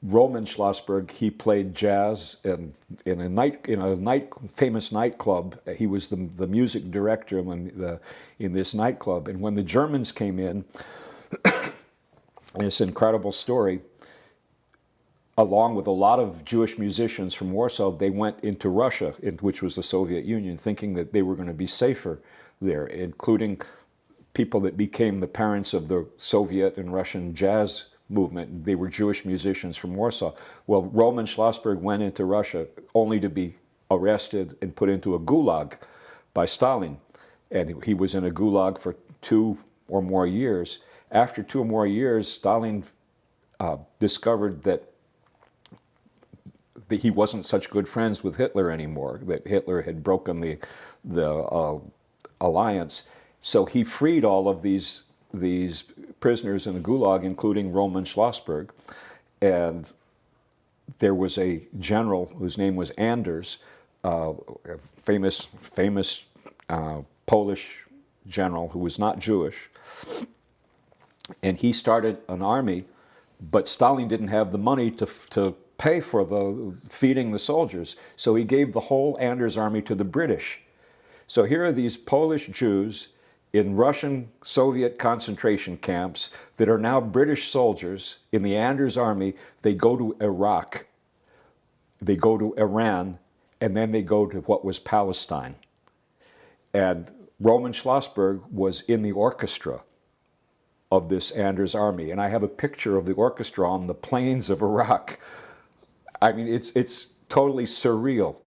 Roman Schlossberg, he played jazz in a famous nightclub. He was the music director in this nightclub. And when the Germans came in, this incredible story, along with a lot of Jewish musicians from Warsaw, they went into Russia, which was the Soviet Union, thinking that they were going to be safer there, including people that became the parents of the Soviet and Russian jazz movement. They were Jewish musicians from Warsaw. Well, Roman Schlossberg went into Russia only to be arrested and put into a gulag by Stalin. And he was in a gulag for 2 or more years. After 2 or more years, Stalin discovered that he wasn't such good friends with Hitler anymore, that Hitler had broken the alliance. So he freed all of these prisoners in the gulag, including Roman Schlossberg. And there was a general whose name was Anders, a famous Polish general who was not Jewish. And he started an army, but Stalin didn't have the money to pay for feeding the soldiers. So he gave the whole Anders army to the British. So here are these Polish Jews in Russian Soviet concentration camps that are now British soldiers in the Anders army. They go to Iraq, they go to Iran, and then they go to what was Palestine. And Roman Schlossberg was in the orchestra of this Anders army. And I have a picture of the orchestra on the plains of Iraq. I mean, it's totally surreal.